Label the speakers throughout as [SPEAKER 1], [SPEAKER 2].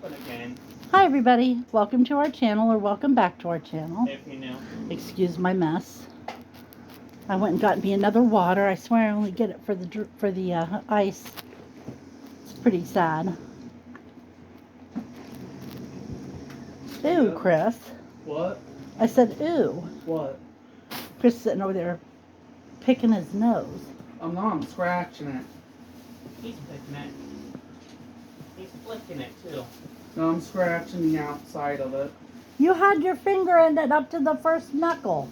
[SPEAKER 1] open again.
[SPEAKER 2] Hi everybody, welcome to our channel, or welcome back to our channel.
[SPEAKER 1] If you knew.
[SPEAKER 2] Excuse my mess. I went and got me another water. I swear I only get it for the ice. It's pretty sad. Ooh,
[SPEAKER 3] Yep.
[SPEAKER 2] Chris.
[SPEAKER 3] What?
[SPEAKER 2] I said, ooh.
[SPEAKER 3] What?
[SPEAKER 2] Chris sitting over there picking his nose.
[SPEAKER 3] I'm scratching it.
[SPEAKER 1] He's picking it. He's flicking it too.
[SPEAKER 3] No, I'm scratching the outside of it.
[SPEAKER 2] You had your finger in it up to the first knuckle.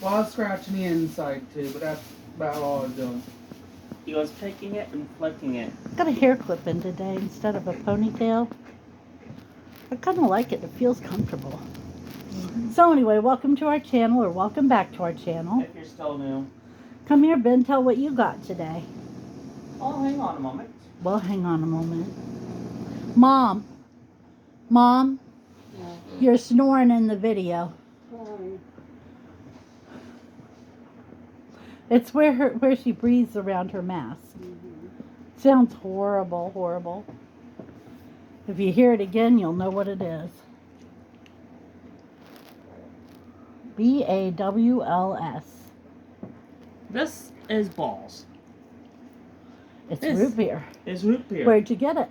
[SPEAKER 3] Well, I was scratching the inside too, but that's about all I was doing.
[SPEAKER 1] He was picking it and flicking it.
[SPEAKER 2] Got a hair clip in today instead of a ponytail. I kind of like it. It feels comfortable. So anyway, welcome to our channel, or welcome back to our channel.
[SPEAKER 1] If you're still new.
[SPEAKER 2] Come here, Ben. Tell what you got today.
[SPEAKER 1] Oh, hang on a moment.
[SPEAKER 2] Well, hang on a moment. Mom, you're snoring in the video. It's where she breathes around her mask. Sounds horrible, horrible. If you hear it again, you'll know what it is. Bawls.
[SPEAKER 1] This is Bawls.
[SPEAKER 2] It's
[SPEAKER 1] This
[SPEAKER 2] root beer.
[SPEAKER 1] It's root beer.
[SPEAKER 2] Where'd you get it?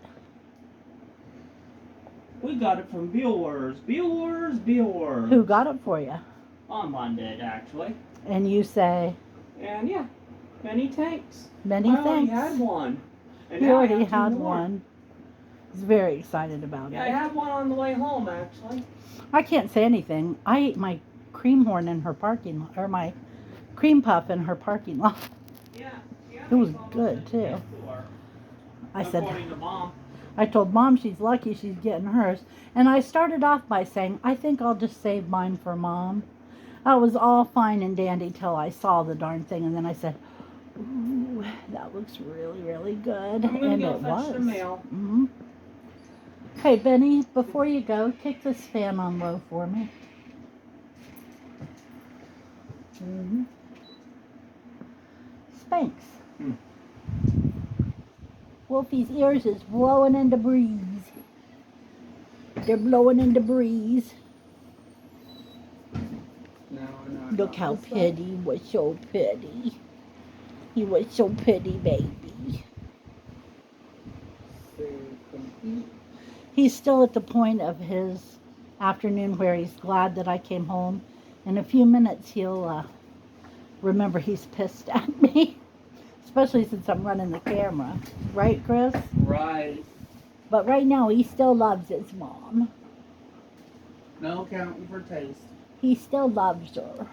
[SPEAKER 1] We got it from Bawls. Bawls.
[SPEAKER 2] Who got it for you?
[SPEAKER 1] Online did, actually.
[SPEAKER 2] And you say,
[SPEAKER 1] And yeah, many thanks.
[SPEAKER 2] many
[SPEAKER 1] I already
[SPEAKER 2] thanks.
[SPEAKER 1] had one. And
[SPEAKER 2] You
[SPEAKER 1] now I
[SPEAKER 2] already
[SPEAKER 1] have two
[SPEAKER 2] had
[SPEAKER 1] more.
[SPEAKER 2] one. I was very excited about
[SPEAKER 1] Yeah, I
[SPEAKER 2] it.
[SPEAKER 1] had one on the way home, actually.
[SPEAKER 2] I can't say anything. I ate my cream horn in her parking lot, or my cream puff in her parking lot.
[SPEAKER 1] Yeah.
[SPEAKER 2] It was good, too. I said,
[SPEAKER 1] According to Mom.
[SPEAKER 2] I told Mom she's lucky she's getting hers. And I started off by saying, I think I'll just save mine for Mom. That was all fine and dandy till I saw the darn thing. And then I said, ooh, that looks really, really good.
[SPEAKER 1] I'm gonna
[SPEAKER 2] And
[SPEAKER 1] go
[SPEAKER 2] it
[SPEAKER 1] fetch
[SPEAKER 2] was.
[SPEAKER 1] the mail.
[SPEAKER 2] Mm-hmm. Hey, Benny, before you go, take this fan on low for me. Mm-hmm. Spanx. Wolfie's ears is blowing in the breeze. They're blowing in the breeze.
[SPEAKER 3] No, no.
[SPEAKER 2] Look how pretty. He was so pretty. He was so pretty, baby. He's still at the point of his afternoon where he's glad that I came home. In a few minutes, he'll remember he's pissed at me. Especially since I'm running the camera. Right, Chris?
[SPEAKER 3] Right.
[SPEAKER 2] But right now, he still loves his mom.
[SPEAKER 3] No counting for taste.
[SPEAKER 2] He still loves her.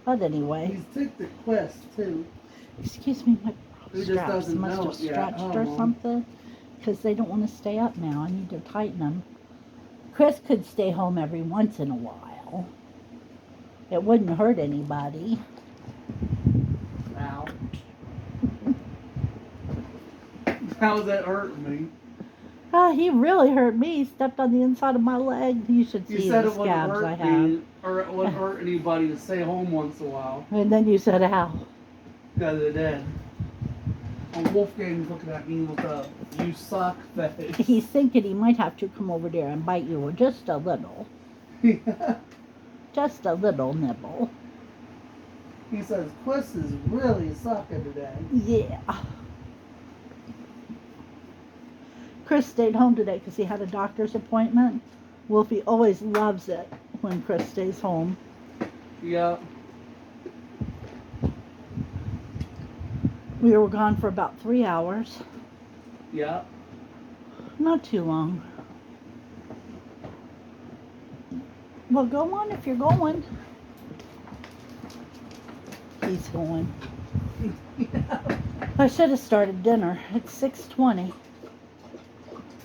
[SPEAKER 2] But anyway.
[SPEAKER 3] He's took the quest too.
[SPEAKER 2] Excuse me, my
[SPEAKER 3] Who just
[SPEAKER 2] straps
[SPEAKER 3] doesn't
[SPEAKER 2] must
[SPEAKER 3] know
[SPEAKER 2] have
[SPEAKER 3] it yet?
[SPEAKER 2] stretched or
[SPEAKER 3] Oh.
[SPEAKER 2] something. Because they don't want to stay up now. I need to tighten them. Chris could stay home every once in a while. It wouldn't hurt anybody.
[SPEAKER 3] Ow. How's that hurting me?
[SPEAKER 2] He really hurt me. He stepped on the inside of my leg. You should
[SPEAKER 3] You
[SPEAKER 2] see
[SPEAKER 3] said
[SPEAKER 2] the
[SPEAKER 3] it wouldn't
[SPEAKER 2] scabs I
[SPEAKER 3] hurt
[SPEAKER 2] have.
[SPEAKER 3] me, or it wouldn't hurt anybody to stay home once in a while.
[SPEAKER 2] And then you said, ow.
[SPEAKER 3] Because it did. And Wolfgang's looking at me with a "you suck" face.
[SPEAKER 2] He's thinking he might have to come over there and bite you just a little. Just a little nibble.
[SPEAKER 3] He says, Quiz is really sucking today.
[SPEAKER 2] Yeah. Chris stayed home today because he had a doctor's appointment. Wolfie always loves it when Chris stays home.
[SPEAKER 3] Yeah.
[SPEAKER 2] We were gone for about 3 hours.
[SPEAKER 3] Yeah.
[SPEAKER 2] Not too long. Well, go on if you're going. He's going. I should have started dinner. It's 6:20.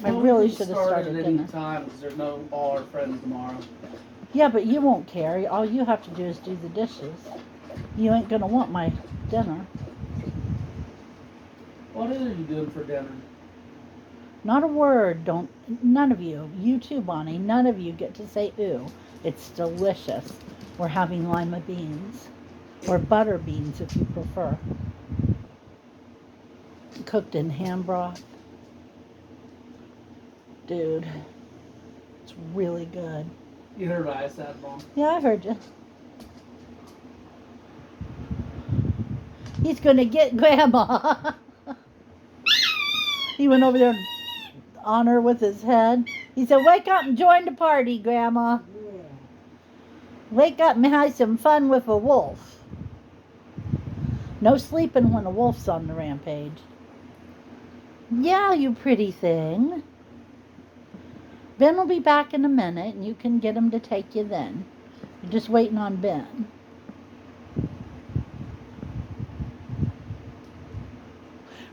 [SPEAKER 2] I really should have started
[SPEAKER 3] at any
[SPEAKER 2] dinner.
[SPEAKER 3] time because there's no all our friends tomorrow.
[SPEAKER 2] Yeah, but you won't care. All you have to do is do the dishes. You ain't gonna want my dinner.
[SPEAKER 3] What are you doing for dinner?
[SPEAKER 2] Not a word. Don't. None of you. You too, Bonnie. None of you get to say ooh. It's delicious. We're having lima beans. Or butter beans if you prefer. Cooked in ham broth. Dude, it's really good.
[SPEAKER 3] You heard what I said, Mom.
[SPEAKER 2] Yeah, I heard you. He's gonna get Grandma. He went over there on her with his head. He said, "Wake up and join the party, Grandma. Wake up and have some fun with a wolf." No sleeping when a wolf's on the rampage. Yeah, you pretty thing. Ben will be back in a minute, and you can get him to take you then. You're just waiting on Ben.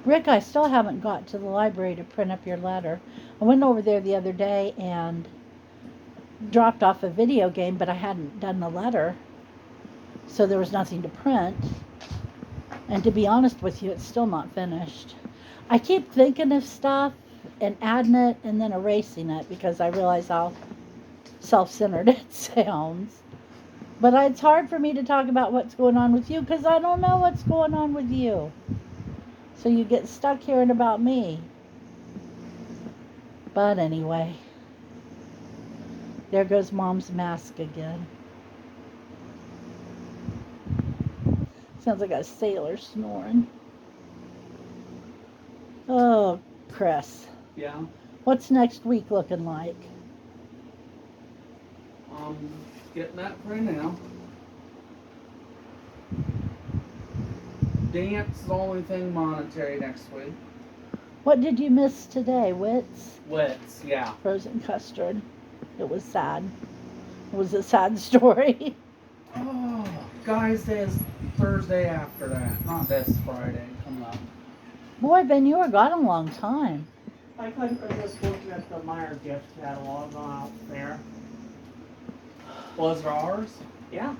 [SPEAKER 2] Rick, I still haven't got to the library to print up your letter. I went over there the other day and dropped off a video game, but I hadn't done the letter, so there was nothing to print. And to be honest with you, it's still not finished. I keep thinking of stuff and adding it and then erasing it because I realize how self-centered it sounds. But it's hard for me to talk about what's going on with you because I don't know what's going on with you. So you get stuck hearing about me. But anyway, there goes Mom's mask again. Sounds like a sailor snoring. Oh, Chris.
[SPEAKER 3] Yeah.
[SPEAKER 2] What's next week looking like?
[SPEAKER 3] Getting that for now. Dance is the only thing monetary next week.
[SPEAKER 2] What did you miss today, Wits?
[SPEAKER 3] Wits, yeah.
[SPEAKER 2] Frozen custard. It was sad. It was a sad story.
[SPEAKER 3] Oh, guys, there's Thursday after that. Not this Friday coming up.
[SPEAKER 2] Boy, Ben, you were gone a long time.
[SPEAKER 1] I couldn't resist looking at the Meyer gift catalog out there.
[SPEAKER 3] Was there ours?
[SPEAKER 1] Yeah.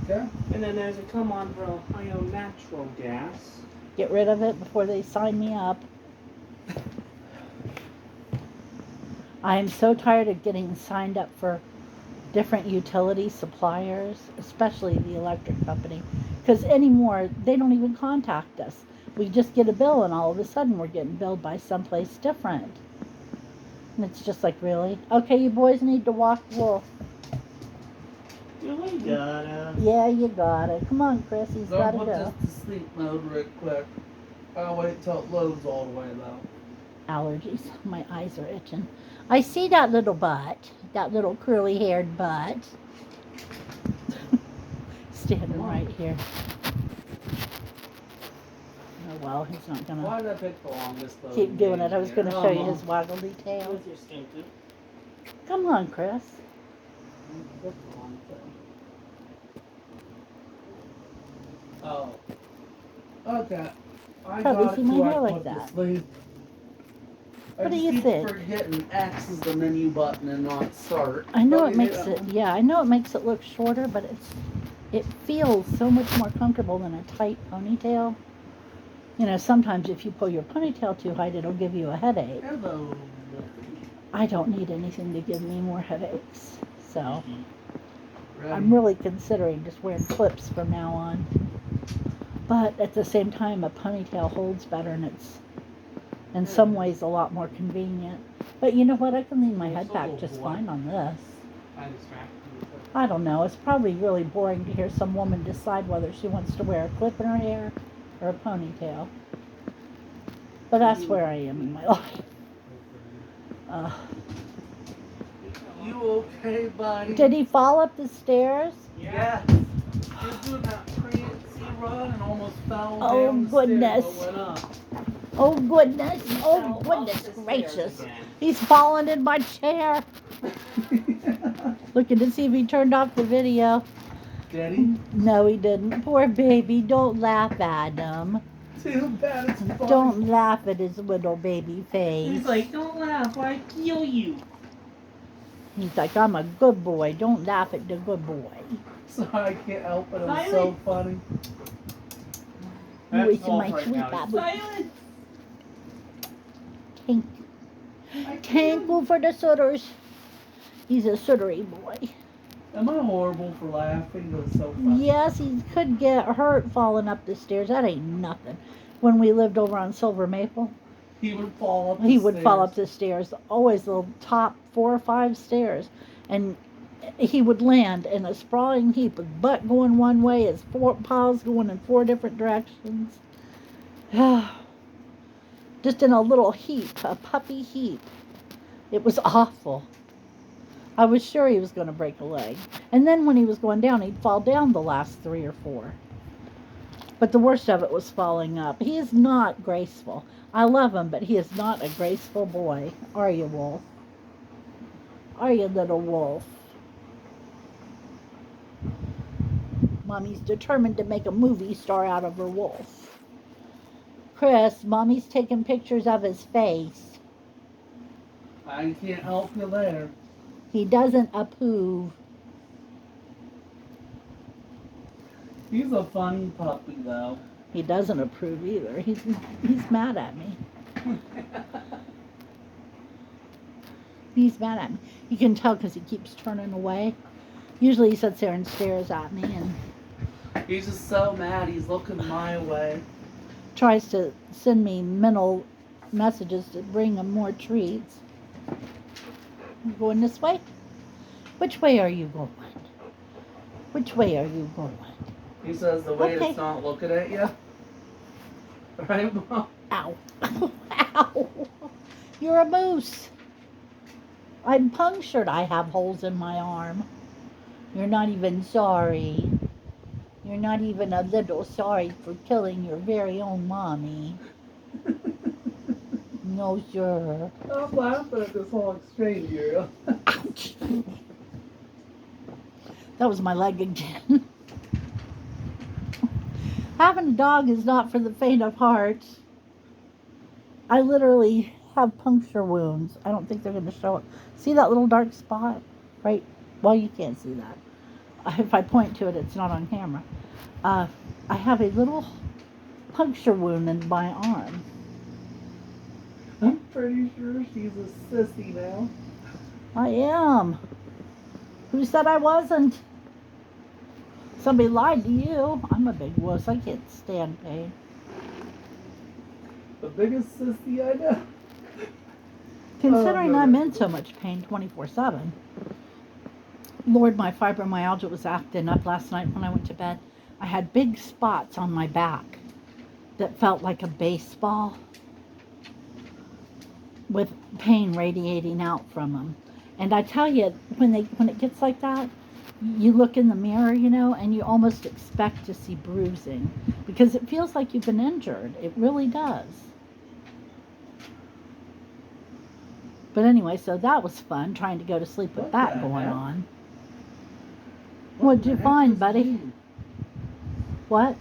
[SPEAKER 3] Okay.
[SPEAKER 1] And then there's a come on for Ohio natural gas.
[SPEAKER 2] Get rid of it before they sign me up. I am so tired of getting signed up for different utility suppliers, especially the electric company, because anymore they don't even contact us. We just get a bill and all of a sudden we're getting billed by someplace different. And it's just like, really? Okay, you boys need to walk Wolf.
[SPEAKER 1] We gotta.
[SPEAKER 2] Yeah, you got it. Come on, Chris, he's got to
[SPEAKER 3] Don't put
[SPEAKER 2] go.
[SPEAKER 3] this to sleep mode real quick. I'll wait till it loads all the way though.
[SPEAKER 2] Allergies. My eyes are itching. I see that little butt, that little curly haired butt. Standing right here. Oh well, he's not gonna
[SPEAKER 3] Why did I pick the longest load?
[SPEAKER 2] keep doing it. I was gonna show you his
[SPEAKER 3] his.
[SPEAKER 2] waggly tail.
[SPEAKER 1] With your stinker.
[SPEAKER 2] Come on, Chris.
[SPEAKER 3] Oh. Okay. I
[SPEAKER 2] Probably
[SPEAKER 3] got
[SPEAKER 2] see
[SPEAKER 3] it
[SPEAKER 2] my
[SPEAKER 3] till I
[SPEAKER 2] hair like
[SPEAKER 3] put
[SPEAKER 2] that.
[SPEAKER 3] to sleep.
[SPEAKER 2] What do
[SPEAKER 3] I
[SPEAKER 2] you
[SPEAKER 3] keep
[SPEAKER 2] think?
[SPEAKER 3] forgetting X is the menu button and not start.
[SPEAKER 2] I know
[SPEAKER 3] Don't
[SPEAKER 2] it
[SPEAKER 3] you
[SPEAKER 2] makes
[SPEAKER 3] hate
[SPEAKER 2] it,
[SPEAKER 3] that one?
[SPEAKER 2] yeah, I know it makes it look shorter, but it feels so much more comfortable than a tight ponytail. You know, sometimes if you pull your ponytail too high, it'll give you a headache.
[SPEAKER 3] Hello.
[SPEAKER 2] I don't need anything to give me more headaches. So
[SPEAKER 3] Ready?
[SPEAKER 2] I'm really considering just wearing clips from now on. But at the same time, a ponytail holds better and it's in some ways a lot more convenient. But you know what? I can leave my head back just fine on this.
[SPEAKER 3] I distracted you.
[SPEAKER 2] I don't know. It's probably really boring to hear some woman decide whether she wants to wear a clip in her hair or a ponytail. But that's where I am in my life.
[SPEAKER 3] You okay, buddy?
[SPEAKER 2] Did he fall up the stairs?
[SPEAKER 3] Yes. He was doing that prancy run and almost fell
[SPEAKER 2] Oh,
[SPEAKER 3] down the
[SPEAKER 2] goodness.
[SPEAKER 3] stairs but went up.
[SPEAKER 2] Oh goodness, oh
[SPEAKER 1] Fell off
[SPEAKER 2] goodness
[SPEAKER 1] the stairs
[SPEAKER 2] gracious.
[SPEAKER 1] again.
[SPEAKER 2] He's fallen in my chair. Looking to see if he turned off the video.
[SPEAKER 3] Did he?
[SPEAKER 2] No, he didn't. Poor baby, don't laugh at him.
[SPEAKER 3] Too bad it's funny.
[SPEAKER 2] Don't laugh at his little baby face.
[SPEAKER 1] He's like, don't laugh, I kill you.
[SPEAKER 2] He's like, I'm a good boy. Don't laugh at the good boy.
[SPEAKER 3] Sorry, I can't help it. It was so
[SPEAKER 1] Silent.
[SPEAKER 3] funny.
[SPEAKER 2] You is my sweet baby.
[SPEAKER 1] Silence.
[SPEAKER 2] Thankful for the sooters. He's a sootery boy.
[SPEAKER 3] Am I horrible for laughing? It was so funny.
[SPEAKER 2] Yes, he could get hurt falling up the stairs. That ain't nothing. When we lived over on Silver Maple,
[SPEAKER 3] He would fall up.
[SPEAKER 2] He would fall up the stairs, always the top 4 or 5 stairs, and he would land in a sprawling heap with butt going one way, his 4 paws going in 4 different directions. Just in a little heap, a puppy heap. It was awful. I was sure he was going to break a leg. And then when he was going down, he'd fall down the last 3 or 4. But the worst of it was falling up. He is not graceful. I love him, but he is not a graceful boy. Are you, Wolf? Are you, little wolf? Mommy's determined to make a movie star out of her wolf. Chris, Mommy's taking pictures of his face.
[SPEAKER 3] I can't help you there.
[SPEAKER 2] He doesn't approve.
[SPEAKER 3] He's a funny puppy, though.
[SPEAKER 2] He doesn't approve either. He's mad at me. He's mad at me. You can tell because he keeps turning away. Usually he sits there and stares at me and
[SPEAKER 3] He's just so mad. He's looking my way.
[SPEAKER 2] tries to send me mental messages to bring him more treats. I'm going this way? Which way are you going? Which way are you going?
[SPEAKER 3] He says the way
[SPEAKER 2] Okay.
[SPEAKER 3] it's not looking at you. Right, Mom?
[SPEAKER 2] Ow. Ow. You're a moose. I'm punctured. I have holes in my arm. You're not even sorry. You're not even a little sorry for killing your very own mommy. No, sir.
[SPEAKER 3] I'm laughing at this whole exchange here.
[SPEAKER 2] Ouch. That was my leg again. Having a dog is not for the faint of heart. I literally have puncture wounds. I don't think they're going to show it. See that little dark spot? Right? Well, you can't see that. If I point to it, it's not on camera. I have a little puncture wound in my arm.
[SPEAKER 3] I'm pretty sure she's a sissy now.
[SPEAKER 2] I am. Who said I wasn't? Somebody lied to you. I'm a big wuss. I can't stand pain.
[SPEAKER 3] The biggest sissy I know.
[SPEAKER 2] Considering
[SPEAKER 3] no,
[SPEAKER 2] I'm
[SPEAKER 3] no.
[SPEAKER 2] in so much pain 24/7. Lord, my fibromyalgia was acting up last night when I went to bed. I had big spots on my back that felt like a baseball with pain radiating out from them. And I tell you, when it gets like that, you look in the mirror, and you almost expect to see bruising because it feels like you've been injured. It really does. But anyway, so that was fun, trying to go to sleep with
[SPEAKER 3] What
[SPEAKER 2] that
[SPEAKER 3] the
[SPEAKER 2] going
[SPEAKER 3] heck?
[SPEAKER 2] on.
[SPEAKER 3] What
[SPEAKER 2] What'd
[SPEAKER 3] the
[SPEAKER 2] you
[SPEAKER 3] heck
[SPEAKER 2] find,
[SPEAKER 3] does
[SPEAKER 2] buddy?
[SPEAKER 3] it mean?
[SPEAKER 2] What?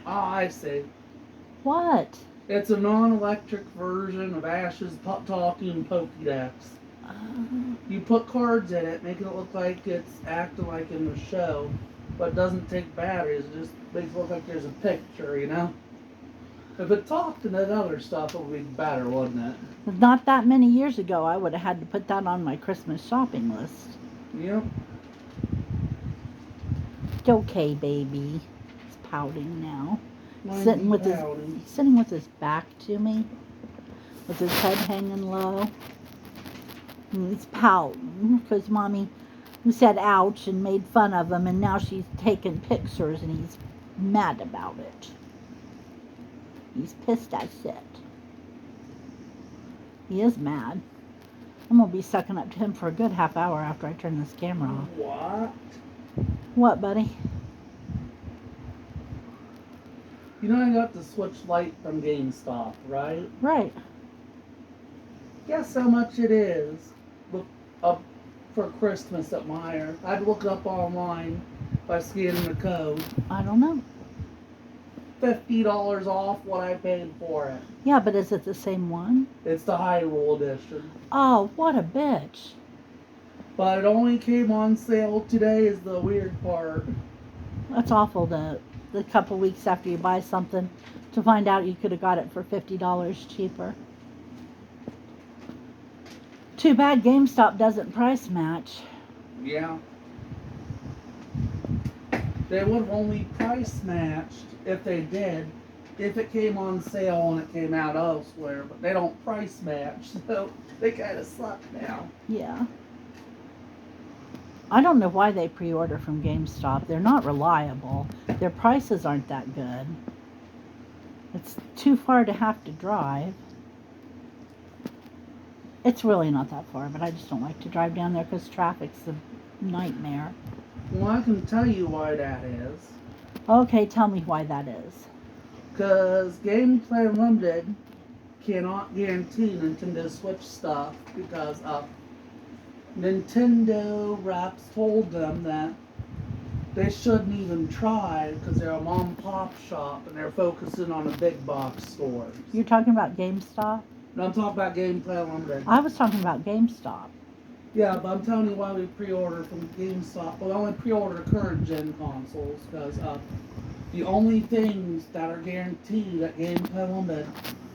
[SPEAKER 3] Oh, I see.
[SPEAKER 2] What?
[SPEAKER 3] It's a non-electric version of Ash's talking Pokédex. You put cards in it, making it look like it's acting like in the show, but it doesn't take batteries. It just makes it look like there's a picture, If it talked and that other stuff, it would be better, wouldn't it?
[SPEAKER 2] Not that many years ago, I would have had to put that on my Christmas shopping list.
[SPEAKER 3] Yep.
[SPEAKER 2] It's okay, baby. He's pouting now.
[SPEAKER 3] Might
[SPEAKER 2] Sitting
[SPEAKER 3] be
[SPEAKER 2] with
[SPEAKER 3] pouting.
[SPEAKER 2] his back to me, with his head hanging low. And he's pouting because Mommy said ouch and made fun of him, and now she's taking pictures and he's mad about it. He's pissed as shit. He is mad. I'm going to be sucking up to him for a good half hour after I turn this camera off.
[SPEAKER 3] What?
[SPEAKER 2] What, buddy?
[SPEAKER 3] I got the Switch Lite from GameStop, right?
[SPEAKER 2] Right.
[SPEAKER 3] Guess how much it is up for Christmas at Meijer? I'd look it up online by scanning the code.
[SPEAKER 2] I don't know.
[SPEAKER 3] $50 off what I paid for it.
[SPEAKER 2] Yeah, but is it the same one?
[SPEAKER 3] It's the Hyrule edition.
[SPEAKER 2] Oh, what a bitch.
[SPEAKER 3] But it only came on sale today is the weird part.
[SPEAKER 2] That's awful the couple weeks after you buy something to find out you could have got it for $50 cheaper. Too bad GameStop doesn't price match.
[SPEAKER 3] Yeah. They would have only price matched if they did if it came on sale and it came out elsewhere, but they don't price match, so they kind of suck now.
[SPEAKER 2] Yeah. I don't know why they pre-order from GameStop. They're not reliable. Their prices aren't that good. It's too far to have to drive. It's really not that far, but I just don't like to drive down there because traffic's a nightmare.
[SPEAKER 3] Well, I can tell you why that is.
[SPEAKER 2] Okay, tell me why that is.
[SPEAKER 3] Because Gameplay Unlimited cannot guarantee Nintendo Switch stuff because Nintendo reps told them that they shouldn't even try because they're a mom and pop shop and they're focusing on the big box stores.
[SPEAKER 2] You're talking about GameStop?
[SPEAKER 3] No, I'm talking about Gameplay Unlimited.
[SPEAKER 2] I was talking about GameStop.
[SPEAKER 3] Yeah, but I'm telling you why we pre-order from GameStop. We only pre-order current gen consoles because the only things that are guaranteed at Gameplay Unlimited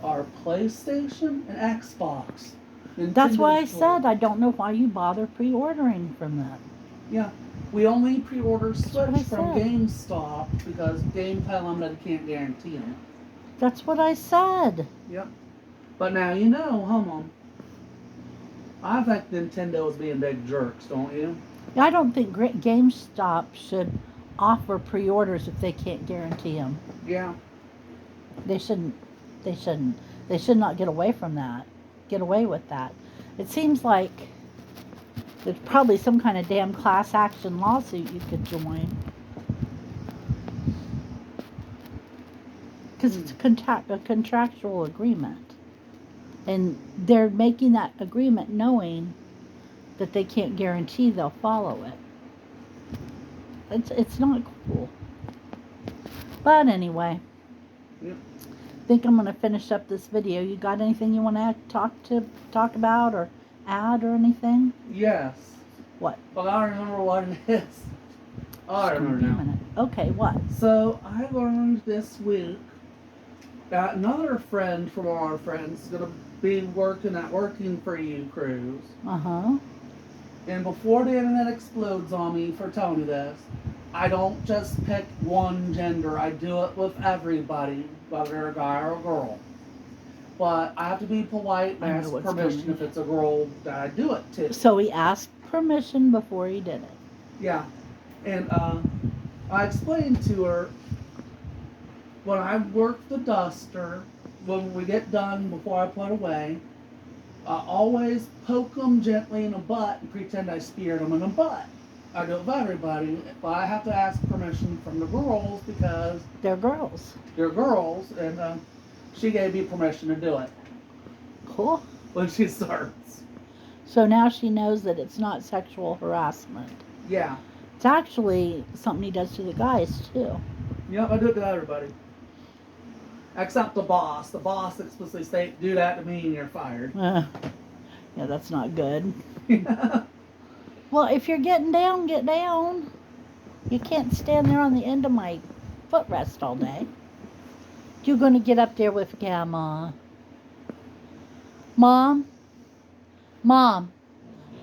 [SPEAKER 3] are PlayStation and Xbox.
[SPEAKER 2] That's why I
[SPEAKER 3] Nintendo
[SPEAKER 2] said I don't know why you bother pre-ordering from them.
[SPEAKER 3] Yeah, we only pre-order
[SPEAKER 2] what
[SPEAKER 3] Switch
[SPEAKER 2] I
[SPEAKER 3] from
[SPEAKER 2] said.
[SPEAKER 3] GameStop because Gameplay Unlimited can't guarantee them.
[SPEAKER 2] That's what I said.
[SPEAKER 3] Yep. But now you know, huh, Mom? I think Nintendo is being big jerks, don't you?
[SPEAKER 2] I don't think GameStop should offer pre-orders if they can't guarantee them.
[SPEAKER 3] Yeah.
[SPEAKER 2] They shouldn't. They shouldn't. They should not get away from that. Get away with that. It seems like there's probably some kind of damn class action lawsuit you could join. Because it's a contractual agreement. And they're making that agreement knowing that they can't guarantee they'll follow it. It's not cool. But anyway.
[SPEAKER 3] Yep.
[SPEAKER 2] I think I'm going to finish up this video. You got anything you want to talk about or add or anything?
[SPEAKER 3] Yes.
[SPEAKER 2] What?
[SPEAKER 3] But I don't remember what it is. Oh, I remember now.
[SPEAKER 2] Okay, what?
[SPEAKER 3] So, I learned this week that another friend from our friends is going to be working at Working For You cruise.
[SPEAKER 2] Uh-huh.
[SPEAKER 3] And before the internet explodes on me for telling you this, I don't just pick one gender. I do it with everybody, whether they're a guy or a girl. But I have to be polite and ask permission if it's a girl that I do it to.
[SPEAKER 2] So he asked permission before he did it.
[SPEAKER 3] Yeah. And I explained to her, when I work the duster, when we get done before I put away, I always poke them gently in the butt and pretend I speared them in the butt. I do it with everybody, but I have to ask permission from the girls because
[SPEAKER 2] they're girls.
[SPEAKER 3] They're girls, and she gave me permission to do it.
[SPEAKER 2] Cool.
[SPEAKER 3] When she starts.
[SPEAKER 2] So now she knows that it's not sexual harassment.
[SPEAKER 3] Yeah.
[SPEAKER 2] It's actually something he does to the guys, too.
[SPEAKER 3] Yep, I do it to everybody. Except the boss. The boss explicitly states, do that to me and you're fired.
[SPEAKER 2] Yeah, that's not good. Well, if you're getting down, get down. You can't stand there on the end of my footrest all day. You're going to get up there with Grandma. Mom,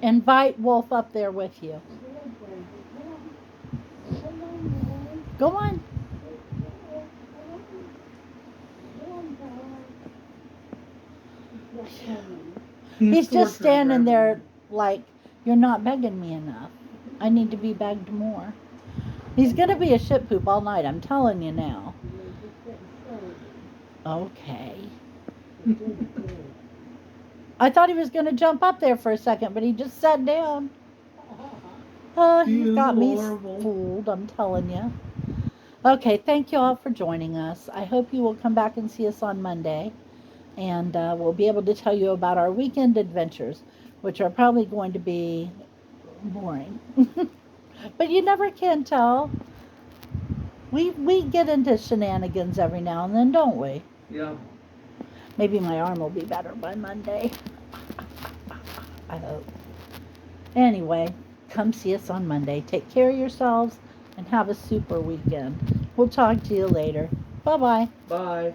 [SPEAKER 2] invite Wolf up there with you. Go on. He's just standing there like, you're not begging me enough. I need to be begged more. He's going to be a shit poop all night, I'm telling you now. Okay. I thought he was going to jump up there for a second, but he just sat down. He's got me fooled, I'm telling you. Okay, thank you all for joining us. I hope you will come back and see us on Monday. And we'll be able to tell you about our weekend adventures, which are probably going to be boring. But you never can tell. We get into shenanigans every now and then, don't we?
[SPEAKER 3] Yeah.
[SPEAKER 2] Maybe my arm will be better by Monday. I hope. Anyway, come see us on Monday. Take care of yourselves and have a super weekend. We'll talk to you later. Bye-bye.
[SPEAKER 3] Bye.